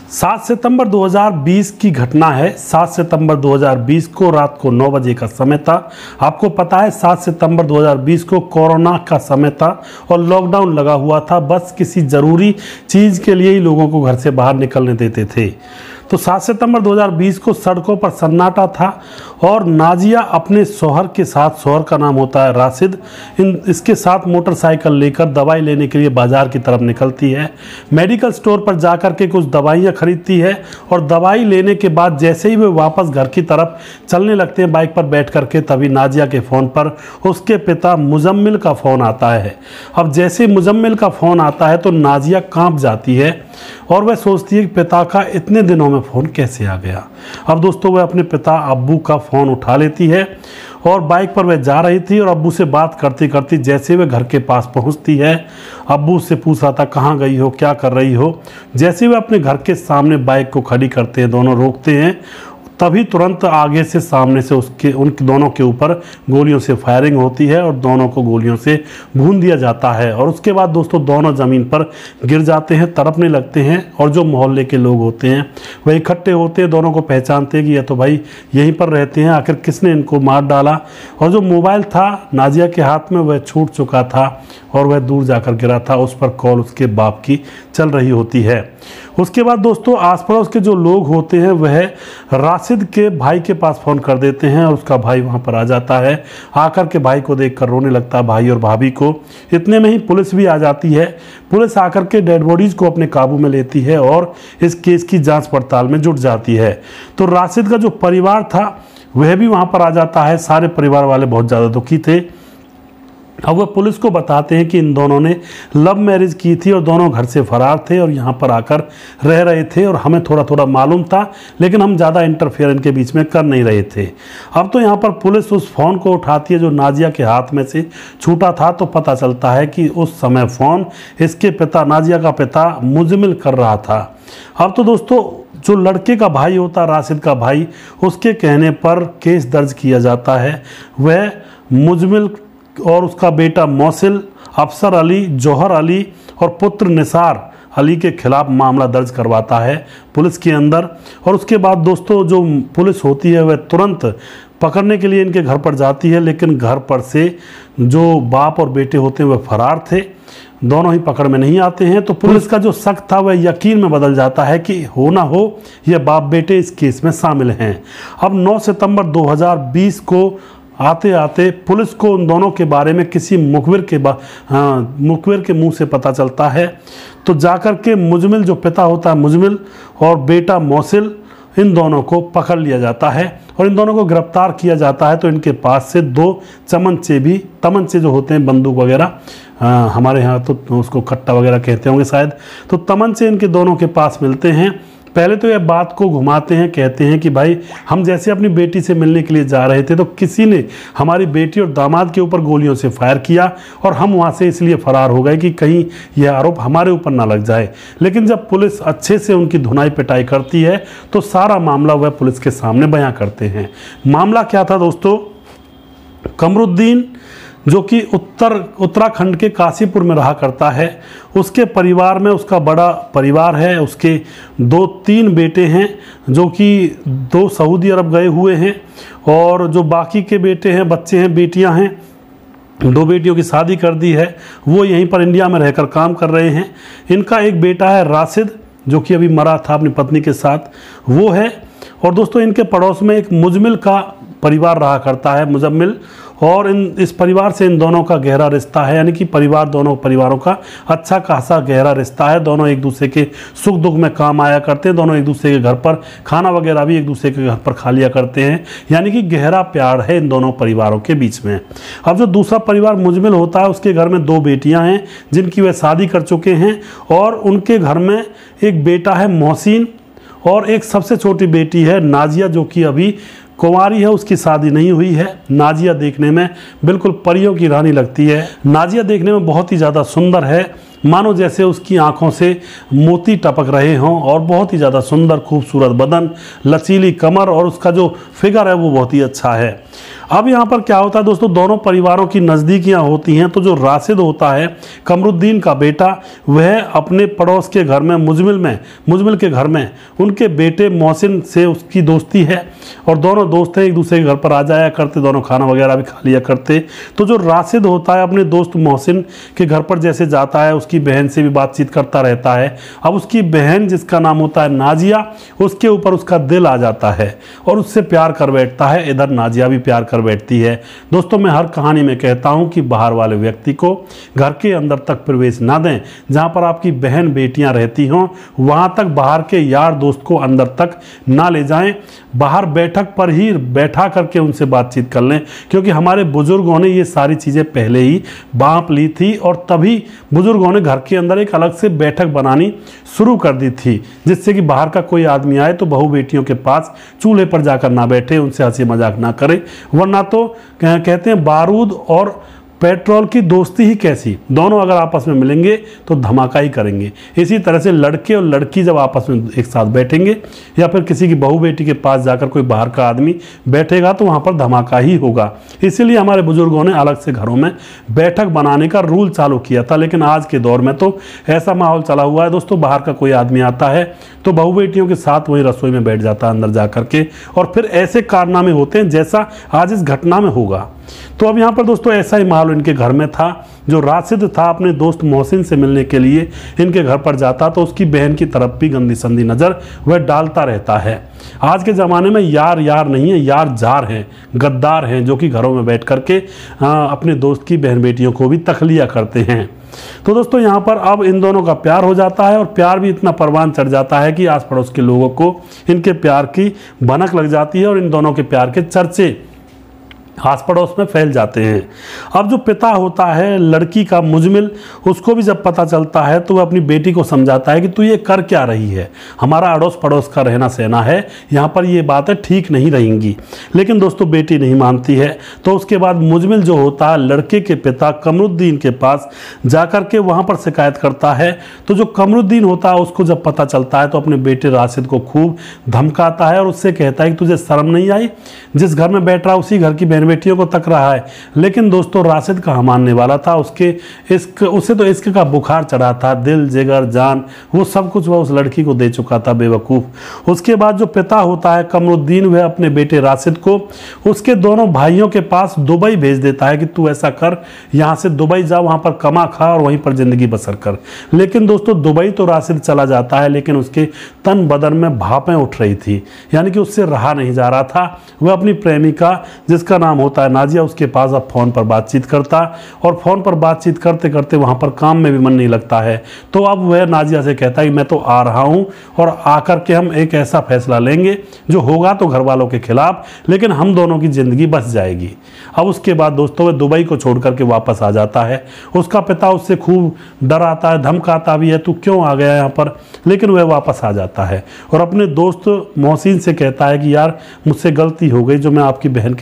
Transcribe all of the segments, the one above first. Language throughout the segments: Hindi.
7 सितंबर 2020 की घटना है। 7 सितंबर 2020 को रात को 9 बजे का समय था। आपको पता है 7 सितंबर 2020 को कोरोना का समय था और लॉकडाउन लगा हुआ था। बस किसी ज़रूरी चीज़ के लिए ही लोगों को घर से बाहर निकलने देते थे। तो 7 सितंबर 2020 को सड़कों पर सन्नाटा था और नाजिया अपने शौहर के साथ, शौहर का नाम होता है राशिद, इसके साथ मोटरसाइकिल लेकर दवाई लेने के लिए बाज़ार की तरफ निकलती है। मेडिकल स्टोर पर जाकर के कुछ दवाइयाँ खरीदती है और दवाई लेने के बाद जैसे ही वे वापस घर की तरफ चलने लगते हैं बाइक पर बैठ करके, तभी नाजिया के फ़ोन पर उसके पिता मुजम्मिल का फ़ोन आता है। अब जैसे मुजम्मिल का फ़ोन आता है तो नाजिया कांप जाती है और वह सोचती है कि पिता का इतने दिनों में फ़ोन कैसे आ गया। अब दोस्तों वह अपने पिता अब्बू का फ़ोन उठा लेती है और बाइक पर वह जा रही थी और अब्बू से बात करती करती जैसे वह घर के पास पहुंचती है, अब्बू से पूछ रहा था कहाँ गई हो, क्या कर रही हो। जैसे वह अपने घर के सामने बाइक को खड़ी करते हैं, दोनों रोकते हैं, तभी तुरंत आगे से सामने से उन दोनों के ऊपर गोलियों से फायरिंग होती है और दोनों को गोलियों से भून दिया जाता है। और उसके बाद दोस्तों दोनों ज़मीन पर गिर जाते हैं, तड़पने लगते हैं और जो मोहल्ले के लोग होते हैं वह इकट्ठे होते हैं, दोनों को पहचानते हैं कि यह तो भाई यहीं पर रहते हैं, आखिर किसने इनको मार डाला। और जो मोबाइल था नाजिया के हाथ में वह छूट चुका था और वह दूर जाकर गिरा था। उस पर कॉल उसके बाप की चल रही होती है। उसके बाद दोस्तों आस पड़ोस के जो लोग होते हैं वह राशिद के भाई के पास फ़ोन कर देते हैं और उसका भाई वहां पर आ जाता है। आकर के भाई को देखकर रोने लगता है, भाई और भाभी को। इतने में ही पुलिस भी आ जाती है। पुलिस आकर के डेड बॉडीज़ को अपने काबू में लेती है और इस केस की जांच पड़ताल में जुट जाती है। तो राशिद का जो परिवार था वह भी वहाँ पर आ जाता है। सारे परिवार वाले बहुत ज़्यादा दुखी थे। अब वह पुलिस को बताते हैं कि इन दोनों ने लव मैरिज की थी और दोनों घर से फरार थे और यहाँ पर आकर रह रहे थे और हमें थोड़ा थोड़ा मालूम था, लेकिन हम ज़्यादा इंटरफेयर इनके बीच में कर नहीं रहे थे। अब तो यहाँ पर पुलिस उस फ़ोन को उठाती है जो नाजिया के हाथ में से छूटा था, तो पता चलता है कि उस समय फ़ोन इसके पिता, नाजिया का पिता मुजम्मिल कर रहा था। अब तो दोस्तों जो लड़के का भाई होता, राशिद का भाई, उसके कहने पर केस दर्ज किया जाता है। वह मुजम्मिल और उसका बेटा मौसिल, अफसर अली, जौहर अली और पुत्र निसार अली के खिलाफ मामला दर्ज करवाता है पुलिस के अंदर। और उसके बाद दोस्तों जो पुलिस होती है वह तुरंत पकड़ने के लिए इनके घर पर जाती है, लेकिन घर पर से जो बाप और बेटे होते हैं वह फरार थे, दोनों ही पकड़ में नहीं आते हैं। तो पुलिस का जो शक था वह यकीन में बदल जाता है कि हो ना हो यह बाप बेटे इस केस में शामिल हैं। अब 9 सितंबर 2020 को आते आते पुलिस को उन दोनों के बारे में किसी मुखबिर के मुंह से पता चलता है। तो जाकर के मुजम्मिल, जो पिता होता है मुजम्मिल, और बेटा मौसिल, इन दोनों को पकड़ लिया जाता है और इन दोनों को गिरफ्तार किया जाता है। तो इनके पास से 2 तमंचे जो होते हैं, बंदूक वगैरह, हमारे यहाँ तो उसको कट्टा वगैरह कहते होंगे शायद, तो तमंचे इनके दोनों के पास मिलते हैं। पहले तो यह बात को घुमाते हैं, कहते हैं कि भाई हम जैसे अपनी बेटी से मिलने के लिए जा रहे थे तो किसी ने हमारी बेटी और दामाद के ऊपर गोलियों से फायर किया और हम वहाँ से इसलिए फरार हो गए कि कहीं यह आरोप हमारे ऊपर ना लग जाए। लेकिन जब पुलिस अच्छे से उनकी धुनाई पिटाई करती है तो सारा मामला वह पुलिस के सामने बयां करते हैं। मामला क्या था दोस्तों, कमरुद्दीन जो कि उत्तराखंड के काशीपुर में रहा करता है, उसके परिवार में, उसका बड़ा परिवार है, उसके 2-3 बेटे हैं जो कि 2 सऊदी अरब गए हुए हैं और जो बाकी के बेटे हैं, बच्चे हैं, बेटियां हैं, 2 बेटियों की शादी कर दी है, वो यहीं पर इंडिया में रहकर काम कर रहे हैं। इनका एक बेटा है राशिद जो कि अभी मरा था अपनी पत्नी के साथ, वो है। और दोस्तों इनके पड़ोस में एक मुजम्मिल का परिवार रहा करता है, मुजम्मिल, और इस परिवार से इन दोनों का गहरा रिश्ता है, यानी कि दोनों परिवारों का अच्छा खासा गहरा रिश्ता है। दोनों एक दूसरे के सुख दुख में काम आया करते हैं, दोनों एक दूसरे के घर पर खाना वगैरह भी एक दूसरे के घर पर खा लिया करते हैं, यानी कि गहरा प्यार है इन दोनों परिवारों के बीच में। अब जो दूसरा परिवार मुजम्मिल होता है उसके घर में 2 बेटियाँ हैं जिनकी वह शादी कर चुके हैं और उनके घर में एक बेटा है मोहसिन और एक सबसे छोटी बेटी है नाजिया जो कि अभी कुंवारी है, उसकी शादी नहीं हुई है। नाजिया देखने में बिल्कुल परियों की रानी लगती है। नाजिया देखने में बहुत ही ज़्यादा सुंदर है मानो जैसे उसकी आंखों से मोती टपक रहे हों, और बहुत ही ज़्यादा सुंदर खूबसूरत बदन, लचीली कमर, और उसका जो फिगर है वो बहुत ही अच्छा है। अब यहाँ पर क्या होता है दोस्तों, दोनों परिवारों की नज़दीकियाँ होती हैं। तो जो राशिद होता है कमरुद्दीन का बेटा, वह अपने पड़ोस के घर में मुजमिल के घर में उनके बेटे मोहसिन से उसकी दोस्ती है, और दोनों दोस्त हैं, एक दूसरे के घर पर आ जाया करते, दोनों खाना वगैरह भी खा लिया करते। तो जो राशिद होता है अपने दोस्त मोहसिन के घर पर जैसे जाता है, उसकी बहन से भी बातचीत करता रहता है। अब उसकी बहन जिसका नाम होता है नाजिया, उसके ऊपर उसका दिल आ जाता है और उससे प्यार कर बैठता है। इधर नाजिया भी प्यार बैठती है। दोस्तों, मैं हर कहानी में कहता हूं कि बाहर वाले व्यक्ति को घर के अंदर तक प्रवेश ना दें। जहां पर आपकी बहन बेटियां रहती हों, वहां तक बाहर के यार दोस्त को अंदर तक ना ले जाएं। बाहर बैठक पर ही बैठा करके उनसे बातचीत कर लें, क्योंकि हमारे बुजुर्गों ने ये सारी चीज़ें पहले ही बांप ली थी, और तभी बुजुर्गों ने घर के अंदर एक अलग से बैठक बनानी शुरू कर दी थी, जिससे कि बाहर का कोई आदमी आए तो बहू बेटियों के पास चूल्हे पर जाकर ना बैठे, उनसे हंसी मजाक ना करे, वरना तो कहते हैं बारूद और पेट्रोल की दोस्ती ही कैसी, दोनों अगर आपस में मिलेंगे तो धमाका ही करेंगे। इसी तरह से लड़के और लड़की जब आपस में एक साथ बैठेंगे, या फिर किसी की बहू बेटी के पास जाकर कोई बाहर का आदमी बैठेगा, तो वहाँ पर धमाका ही होगा। इसीलिए हमारे बुजुर्गों ने अलग से घरों में बैठक बनाने का रूल चालू किया था। लेकिन आज के दौर में तो ऐसा माहौल चला हुआ है दोस्तों, बाहर का कोई आदमी आता है तो बहू बेटियों के साथ वही रसोई में बैठ जाता है अंदर जा करके, और फिर ऐसे कारनामे होते हैं जैसा आज इस घटना में होगा। तो अब यहाँ पर दोस्तों ऐसा ही माहौल इनके घर में था। जो राशिद था अपने दोस्त मोहसिन से मिलने के लिए इनके घर पर जाता, तो उसकी बहन की तरफ भी गंदी संदी नज़र वह डालता रहता है। आज के ज़माने में यार यार नहीं है, यार जार हैं, गद्दार हैं, जो कि घरों में बैठ करके अपने दोस्त की बहन बेटियों को भी तखलिया करते हैं। तो दोस्तों यहाँ पर अब इन दोनों का प्यार हो जाता है, और प्यार भी इतना परवान चढ़ जाता है कि आस पड़ोस के लोगों को इनके प्यार की भनक लग जाती है, और इन दोनों के प्यार के चर्चे आस पड़ोस में फैल जाते हैं। अब जो पिता होता है लड़की का मुजमिल, उसको भी जब पता चलता है तो वह अपनी बेटी को समझाता है कि तू ये कर क्या रही है, हमारा अड़ोस पड़ोस का रहना सहना है, यहाँ पर ये बातें ठीक नहीं रहेंगी। लेकिन दोस्तों बेटी नहीं मानती है। तो उसके बाद मुजमिल जो होता है लड़के के पिता कमरुद्दीन के पास जाकर के वहाँ पर शिकायत करता है। तो जो कमरुद्दीन होता है उसको जब पता चलता है तो अपने बेटे राशिद को खूब धमकाता है, और उससे कहता है कि तुझे शर्म नहीं आई, जिस घर में बैठ रहा उसी घर की बहन बेटियों को तक रहा है। लेकिन दोस्तों राशिद कहाँ मानने वाला था, उसे तो इश्क का बुखार चढ़ा था, दिल जिगर जान वो सब कुछ वह उस लड़की को दे चुका था, बेवकूफ़। उसके बाद जो पिता होता है कमरुद्दीन, वह अपने बेटे राशिद को उसके दोनों भाइयों के पास दुबई भेज देता है कि तू ऐसा कर, यहाँ से दुबई जा, वहाँ पर कमा खा और वहीं पर ज़िंदगी बसर कर। लेकिन दोस्तों दुबई तो राशिद चला जाता है, लेकिन उसके तन बदन में भापें उठ रही थी, यानी कि उससे रहा नहीं जा रहा था। वह अपनी प्रेमिका जिसका नाम होता है नाजिया, उसके पास अब फ़ोन पर बातचीत करता, और फ़ोन पर बातचीत करते करते वहाँ पर काम में भी मन नहीं लगता है। तो अब वह नाजिया से कहता है कि मैं तो आ रहा हूँ, और आकर के हम एक ऐसा फैसला लेंगे जो होगा तो घर वालों के खिलाफ, लेकिन हम दोनों की ज़िंदगी बच जाएगी। अब उसके बाद दोस्तों वह दुबई को छोड़ करके वापस आ जाता है। उसका पिता उससे खूब डराता है, धमकाता भी है, तू क्यों आ गया यहाँ पर, लेकिन वह वापस आ जाता है और अपने दोस्त मोहसिन से कहता है कि यार मुझसे गलती हो गई, जो मैं आपकी बहन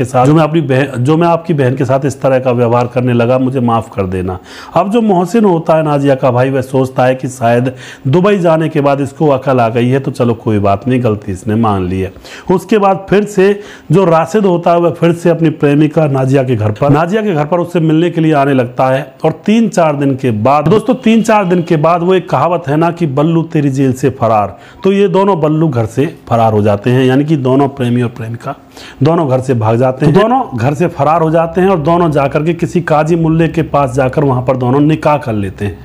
के साथ इस तरह का व्यवहार करने लगा, मुझे माफ़ कर देना। अब जो मोहसिन होता है नाजिया का भाई, वह सोचता है कि शायद दुबई जाने के बाद इसको अकल आ गई है, तो चलो कोई बात नहीं, गलती इसने मान ली है। उसके बाद फिर से जो राशिद होता है वह फिर से अपनी प्रेमिका नाजिया के घर पर उससे मिलने के लिए आने लगता है। और 3-4 दिन के बाद दोस्तों 3-4 दिन के बाद वो एक कहावत है ना कि बल्लू तेरी जेल से फरार, तो ये दोनों बल्लू घर से फरार हो जाते हैं, यानी कि दोनों प्रेमी और प्रेमिका दोनों घर से भाग जाते हैं, दोनों घर से फरार हो जाते हैं, और दोनों जाकर के किसी काजी मुल्ले के पास जाकर वहां पर दोनों निकाह कर लेते हैं,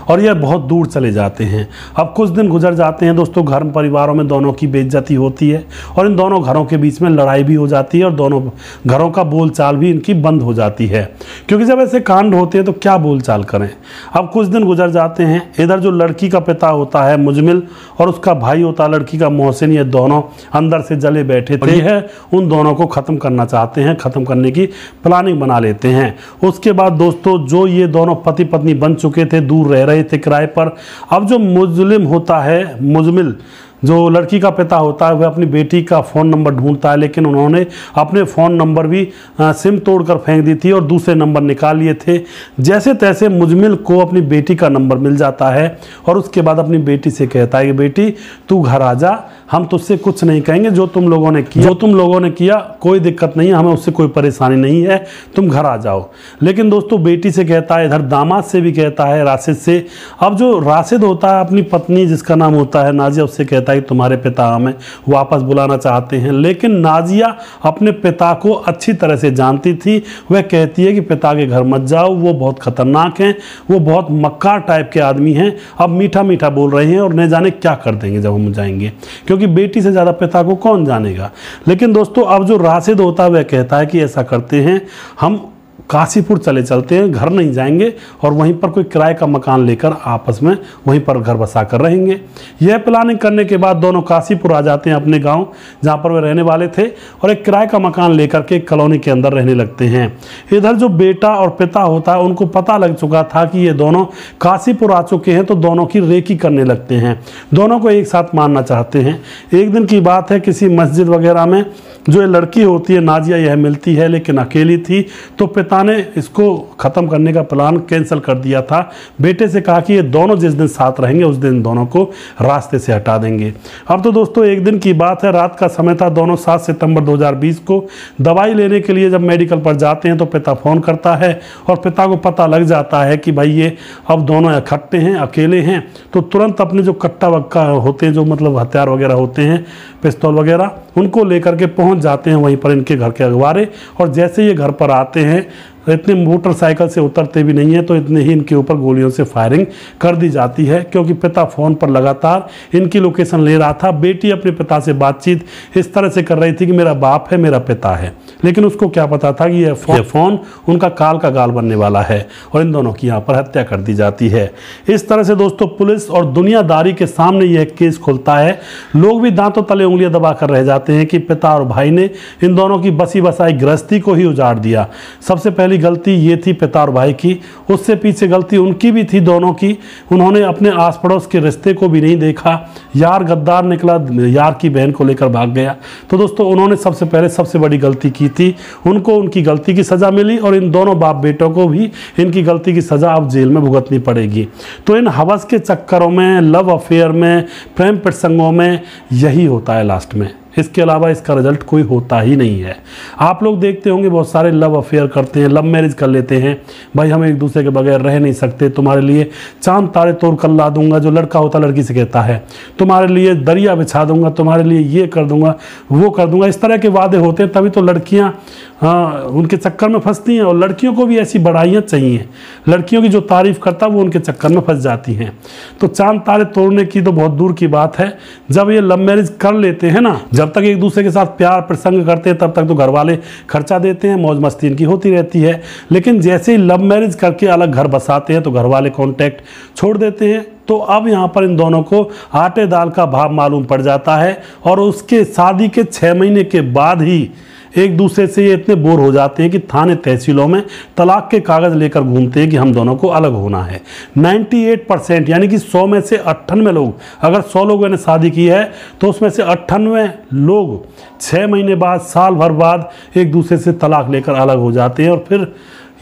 और यह बहुत दूर चले जाते हैं। अब कुछ दिन गुजर जाते हैं दोस्तों, घर परिवारों में दोनों की बेइज्जती होती है, और इन दोनों घरों के बीच में लड़ाई भी हो जाती है, और दोनों घरों का बोलचाल भी इनकी बंद हो जाती है, क्योंकि जब ऐसे कांड होते हैं तो क्या बोलचाल करें। अब कुछ दिन गुजर जाते हैं, इधर जो लड़की का पिता होता है मुजमिल और उसका भाई होता है लड़की का मोहसिन, ये दोनों अंदर से जले बैठे थे, है उन दोनों को ख़त्म करना चाहते हैं, ख़त्म करने की प्लानिंग बना लेते हैं। उसके बाद दोस्तों जो ये दोनों पति पत्नी बन चुके थे, दूर रह रहे थे किराए पर, अब जो मुजलिम होता है मुजमिल जो लड़की का पिता होता है वह अपनी बेटी का फ़ोन नंबर ढूंढता है, लेकिन उन्होंने अपने फ़ोन नंबर भी सिम तोड़कर फेंक दी थी और दूसरे नंबर निकाल लिए थे। जैसे तैसे मुजमिल को अपनी बेटी का नंबर मिल जाता है और उसके बाद अपनी बेटी से कहता है कि बेटी तू घर आ जा, हम तुझसे कुछ नहीं कहेंगे, जो तुम लोगों ने किया कोई दिक्कत नहीं है, हमें उससे कोई परेशानी नहीं है, तुम घर आ जाओ। लेकिन दोस्तों बेटी से कहता है, इधर दामाद से भी कहता है, राशिद से। अब जो राशिद होता है अपनी पत्नी जिसका नाम होता है नाजिया, उससे कहता है कि तुम्हारे पिता हमें वापस बुलाना चाहते हैं। लेकिन नाजिया अपने पिता को अच्छी तरह से जानती थी। वह कहती है कि पिता के घर मत जाओ, वो बहुत खतरनाक हैं, वो बहुत मक्कार टाइप के आदमी हैं, अब मीठा मीठा बोल रहे हैं और न जाने क्या कर देंगे जब हम जाएंगे, क्योंकि बेटी से ज़्यादा पिता को कौन जानेगा। लेकिन दोस्तों अब जो राशिद होता है वह कहता है कि ऐसा करते हैं, हम काशीपुर चलते हैं, घर नहीं जाएंगे और वहीं पर कोई किराए का मकान लेकर आपस में वहीं पर घर बसा कर रहेंगे। यह प्लानिंग करने के बाद दोनों काशीपुर आ जाते हैं, अपने गांव जहां पर वे रहने वाले थे, और एक किराए का मकान लेकर के एक कॉलोनी के अंदर रहने लगते हैं। इधर जो बेटा और पिता होता है उनको पता लग चुका था कि ये दोनों काशीपुर आ चुके हैं, तो दोनों की रेकी करने लगते हैं, दोनों को एक साथ मारना चाहते हैं। एक दिन की बात है, किसी मस्जिद वगैरह में जो ये लड़की होती है नाजिया यह मिलती है, लेकिन अकेली थी, तो पिता ने इसको ख़त्म करने का प्लान कैंसिल कर दिया था। बेटे से कहा कि ये दोनों जिस दिन साथ रहेंगे उस दिन दोनों को रास्ते से हटा देंगे। अब तो दोस्तों एक दिन की बात है, रात का समय था, दोनों 7 सितंबर 2020 को दवाई लेने के लिए जब मेडिकल पर जाते हैं तो पिता फ़ोन करता है और पिता को पता लग जाता है कि भाई ये अब दोनों इकट्ठे हैं, अकेले हैं, तो तुरंत अपने जो कट्टा वक्का होते हैं, जो मतलब हथियार वगैरह होते हैं, पिस्तौल वगैरह, उनको लेकर के पहुंच जाते हैं वहीं पर इनके घर के अगवारे। और जैसे ये घर पर आते हैं, इतने मोटरसाइकिल से उतरते भी नहीं है तो इतने ही इनके ऊपर गोलियों से फायरिंग कर दी जाती है, क्योंकि पिता फ़ोन पर लगातार इनकी लोकेशन ले रहा था। बेटी अपने पिता से बातचीत इस तरह से कर रही थी कि मेरा बाप है, मेरा पिता है, लेकिन उसको क्या पता था कि यह फ़ोन उनका काल का गाल बनने वाला है और इन दोनों की यहाँ पर हत्या कर दी जाती है। इस तरह से दोस्तों पुलिस और दुनियादारी के सामने यह केस खुलता है। लोग भी दांतों तले उंगलियां दबा कर रह जाते हैं कि पिता और भाई ने इन दोनों की बसी बसाई गृहस्थी को ही उजाड़ दिया। सबसे पहली गलती ये थी पिता और भाई की, उससे पीछे गलती उनकी भी थी, दोनों की। उन्होंने अपने आस पड़ोस के रिश्ते को भी नहीं देखा। यार गद्दार निकला, यार की बहन को लेकर भाग गया। तो दोस्तों उन्होंने सबसे पहले सबसे बड़ी गलती की थी, उनको उनकी गलती की सज़ा मिली और इन दोनों बाप बेटों को भी इनकी गलती की सज़ा अब जेल में भुगतनी पड़ेगी। तो इन हवस के चक्करों में, लव अफेयर में, प्रेम प्रसंगों में यही होता है लास्ट में। इसके अलावा इसका रिजल्ट कोई होता ही नहीं है। आप लोग देखते होंगे बहुत सारे लव अफेयर करते हैं, लव मैरिज कर लेते हैं, भाई हम एक दूसरे के बगैर रह नहीं सकते, तुम्हारे लिए चांद तारे तोड़ कर ला दूंगा। जो लड़का होता लड़की से कहता है तुम्हारे लिए दरिया बिछा दूंगा, तुम्हारे लिए ये कर दूंगा, वो कर दूंगा। इस तरह के वादे होते हैं, तभी तो लड़कियां उनके चक्कर में फंसती हैं। और लड़कियों को भी ऐसी बढ़ाइयाँ चाहिए, लड़कियों की जो तारीफ करता है वो उनके चक्कर में फंस जाती हैं। तो चांद तारे तोड़ने की तो बहुत दूर की बात है, जब ये लव मैरिज कर लेते हैं ना, जब तक एक दूसरे के साथ प्यार प्रसंग करते हैं तब तक तो घर वाले खर्चा देते हैं, मौज मस्ती इनकी होती रहती है। लेकिन जैसे ही लव मैरिज करके अलग घर बसाते हैं तो घर वाले कॉन्टैक्ट छोड़ देते हैं। तो अब यहाँ पर इन दोनों को आटे दाल का भाव मालूम पड़ जाता है और उसके शादी के 6 महीने के बाद ही एक दूसरे से ये इतने बोर हो जाते हैं कि थाने तहसीलों में तलाक के कागज़ लेकर घूमते हैं कि हम दोनों को अलग होना है। 98% यानी कि 100 में से 98 लोग, अगर 100 लोगों ने शादी की है तो उसमें से 98 लोग 6 महीने बाद, साल भर बाद एक दूसरे से तलाक लेकर अलग हो जाते हैं। और फिर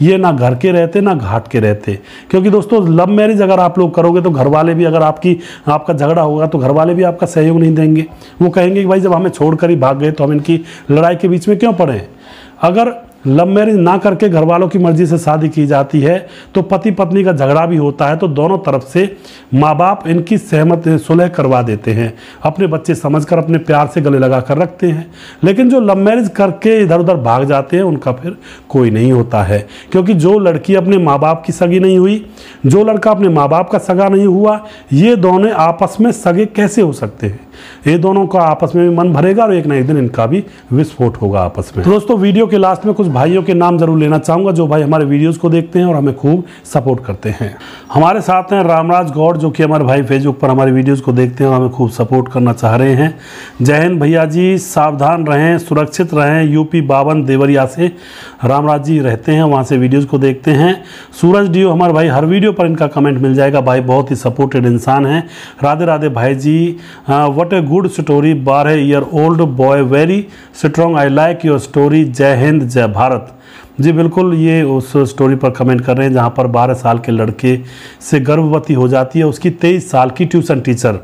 ये ना घर के रहते ना घाट के रहते, क्योंकि दोस्तों लव मैरिज अगर आप लोग करोगे तो घर वाले भी, अगर आपका झगड़ा होगा तो घर वाले भी आपका सहयोग नहीं देंगे। वो कहेंगे कि भाई जब हमें छोड़कर ही भाग गए तो हम इनकी लड़ाई के बीच में क्यों पड़े। अगर लव मैरिज ना करके घर वालों की मर्जी से शादी की जाती है तो पति पत्नी का झगड़ा भी होता है, तो दोनों तरफ से माँ बाप इनकी सहमत सुलह करवा देते हैं, अपने बच्चे समझकर अपने प्यार से गले लगा कर रखते हैं। लेकिन जो लव मैरिज करके इधर उधर भाग जाते हैं उनका फिर कोई नहीं होता है, क्योंकि जो लड़की अपने माँ बाप की सगी नहीं हुई, जो लड़का अपने माँ बाप का सगा नहीं हुआ, ये दोनों आपस में सगे कैसे हो सकते हैं। ये दोनों का आपस में भी मन भरेगा और एक ना एक दिन इनका भी विस्फोट होगा आपस में। तो दोस्तों वीडियो के लास्ट में कुछ भाइयों के नाम जरूर लेना चाहूंगा जो भाई हमारे वीडियोस को देखते हैं और हमें खूब सपोर्ट करते हैं। हमारे साथ हैं रामराज गौड़, जो कि हमारे भाई फेसबुक पर हमारे वीडियोस को देखते हैं और हमें खूब सपोर्ट करना चाह रहे हैं। जय हिंद भैया जी, सावधान रहें, सुरक्षित रहें। यूपी 52 देवरिया से रामराज जी रहते हैं, वहाँ से वीडियोज़ को देखते हैं। सूरज डीओ हमारे भाई, हर वीडियो पर इनका कमेंट मिल जाएगा, भाई बहुत ही सपोर्टेड इंसान हैं। राधे राधे भाई ji. What a good story, 12 year old boy very strong, I like your story, Jai Hind जय भारत। जी बिल्कुल, ये उस स्टोरी पर कमेंट कर रहे हैं जहाँ पर 12 साल के लड़के से गर्भवती हो जाती है उसकी 23 साल की ट्यूशन टीचर।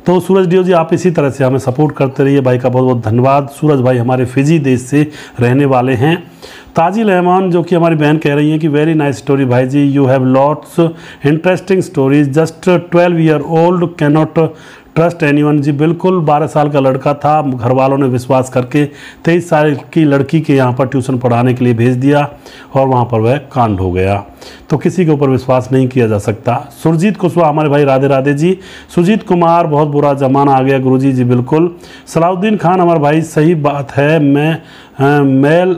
तो सूरज डियो जी, आप इसी तरह से हमें सपोर्ट करते रहिए। भाई का बहुत बहुत धन्यवाद। सूरज भाई हमारे फिजी देश से रहने वाले हैं। ताजिल रहमान जो कि हमारी बहन कह रही हैं कि वेरी नाइस स्टोरी भाई ji, you have lots interesting stories, just 12 year old cannot trust anyone. Ji बिल्कुल, 12 साल का लड़का था, घर वालों ने विश्वास करके 23 साल की लड़की के यहाँ पर ट्यूशन पढ़ाने के लिए भेज दिया और वहाँ पर वह कांड हो गया। तो किसी के ऊपर विश्वास नहीं किया जा सकता। सुरजीत कुशवाहा हमारे भाई, राधे राधे जी। सुजीत कुमार, बहुत बुरा जमाना आ गया गुरुजी। जी बिल्कुल। सलाउद्दीन खान हमारे भाई, सही बात है, मैं मेल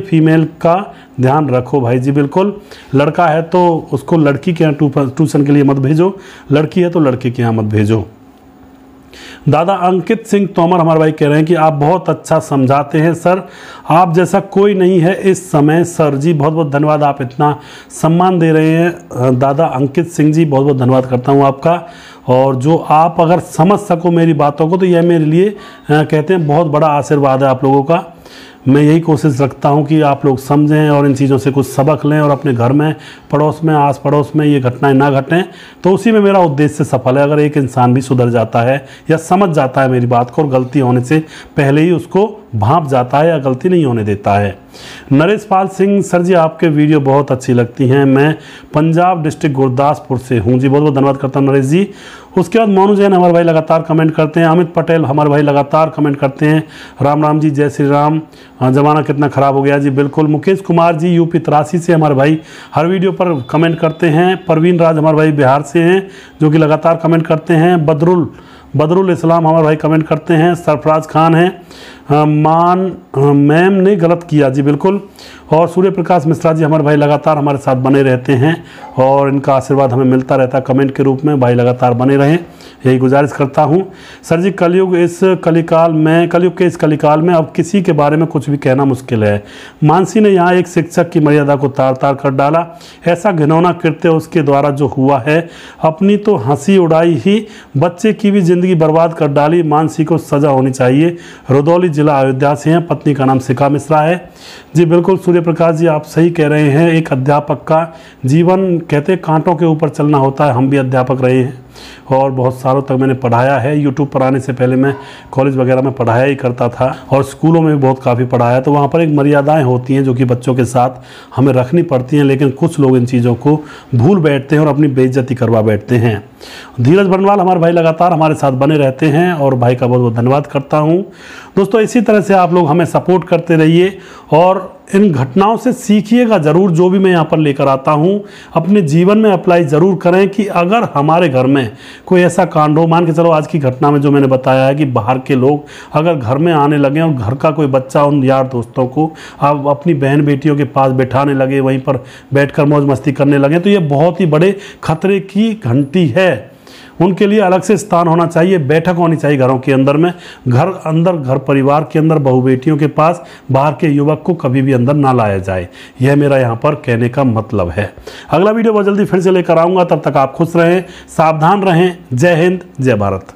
फीमेल का ध्यान रखो भाई। जी बिल्कुल, लड़का है तो उसको लड़की के यहाँ ट्यूशन के लिए मत भेजो, लड़की है तो लड़के के यहाँ मत भेजो। दादा अंकित सिंह तोमर हमारे भाई कह रहे हैं कि आप बहुत अच्छा समझाते हैं सर, आप जैसा कोई नहीं है इस समय सर। जी बहुत बहुत धन्यवाद, आप इतना सम्मान दे रहे हैं दादा अंकित सिंह जी, बहुत बहुत धन्यवाद करता हूँ आपका। और जो आप अगर समझ सको मेरी बातों को तो यह मेरे लिए कहते हैं बहुत बड़ा आशीर्वाद है आप लोगों का। मैं यही कोशिश रखता हूं कि आप लोग समझें और इन चीज़ों से कुछ सबक लें और अपने घर में, पड़ोस में, आस पड़ोस में ये घटनाएं ना घटें। तो उसी में मेरा उद्देश्य सफल है। अगर एक इंसान भी सुधर जाता है या समझ जाता है मेरी बात को और गलती होने से पहले ही उसको भांप जाता है या गलती नहीं होने देता है। नरेश पाल सिंह, सर जी आपके वीडियो बहुत अच्छी लगती हैं, मैं पंजाब डिस्ट्रिक्ट गुरदासपुर से हूँ। जी बहुत बहुत धन्यवाद करता हूँ नरेश जी। उसके बाद मोनू जैन हमारे भाई लगातार कमेंट करते हैं। अमित पटेल हमारे भाई लगातार कमेंट करते हैं। राम राम जी, जय श्री राम, ज़माना कितना ख़राब हो गया। जी बिल्कुल। मुकेश कुमार जी यूपी 83 से हमारे भाई हर वीडियो पर कमेंट करते हैं। परवीन राज हमारे भाई बिहार से हैं जो कि लगातार कमेंट करते हैं। बदरुल इस्लाम हमारे भाई कमेंट करते हैं। सरफराज खान हैं, मैम ने गलत किया। जी बिल्कुल। और सूर्य प्रकाश मिश्रा जी हमारे भाई लगातार हमारे साथ बने रहते हैं और इनका आशीर्वाद हमें मिलता रहता है कमेंट के रूप में। भाई लगातार बने रहें, यही गुजारिश करता हूं। सर जी कलयुग के इस कलिकाल में अब किसी के बारे में कुछ भी कहना मुश्किल है। मानसी ने यहाँ एक शिक्षक की मर्यादा को तार तार कर डाला। ऐसा घिनौना कृत्य उसके द्वारा जो हुआ है, अपनी तो हंसी उड़ाई ही, बच्चे की भी जिंदगी बर्बाद कर डाली। मानसी को सजा होनी चाहिए। रुदौली जिला अयोध्या से हैं, पत्नी का नाम शिखा मिश्रा है। जी बिल्कुल सूर्य प्रकाश जी, आप सही कह रहे हैं। एक अध्यापक का जीवन कहते कांटों के ऊपर चलना होता है। हम भी अध्यापक रहे हैं और बहुत सालों तक मैंने पढ़ाया है। यूट्यूब पर आने से पहले मैं कॉलेज वगैरह में पढ़ाया ही करता था और स्कूलों में भी बहुत काफ़ी पढ़ाया। तो वहाँ पर एक मर्यादाएं होती हैं जो कि बच्चों के साथ हमें रखनी पड़ती हैं, लेकिन कुछ लोग इन चीज़ों को भूल बैठते हैं और अपनी बेइज्जती करवा बैठते हैं। धीरज बनवाल हमारे भाई लगातार हमारे साथ बने रहते हैं और भाई का बहुत बहुत धन्यवाद करता हूँ। दोस्तों इसी तरह से आप लोग हमें सपोर्ट करते रहिए और इन घटनाओं से सीखिएगा ज़रूर। जो भी मैं यहाँ पर लेकर आता हूँ अपने जीवन में अप्लाई ज़रूर करें कि अगर हमारे घर में कोई ऐसा कांड हो, मान के चलो आज की घटना में जो मैंने बताया है कि बाहर के लोग अगर घर में आने लगे और घर का कोई बच्चा उन यार दोस्तों को आप अपनी बहन बेटियों के पास बैठाने लगे, वहीं पर बैठकर मौज मस्ती करने लगे, तो ये बहुत ही बड़े खतरे की घंटी है। उनके लिए अलग से स्थान होना चाहिए, बैठक होनी चाहिए घरों के अंदर में। घर परिवार के अंदर बहू बेटियों के पास बाहर के युवक को कभी भी अंदर ना लाया जाए। यह मेरा यहाँ पर कहने का मतलब है। अगला वीडियो बहुत जल्दी फिर से लेकर आऊँगा, तब तक आप खुश रहें, सावधान रहें। जय हिंद जय भारत।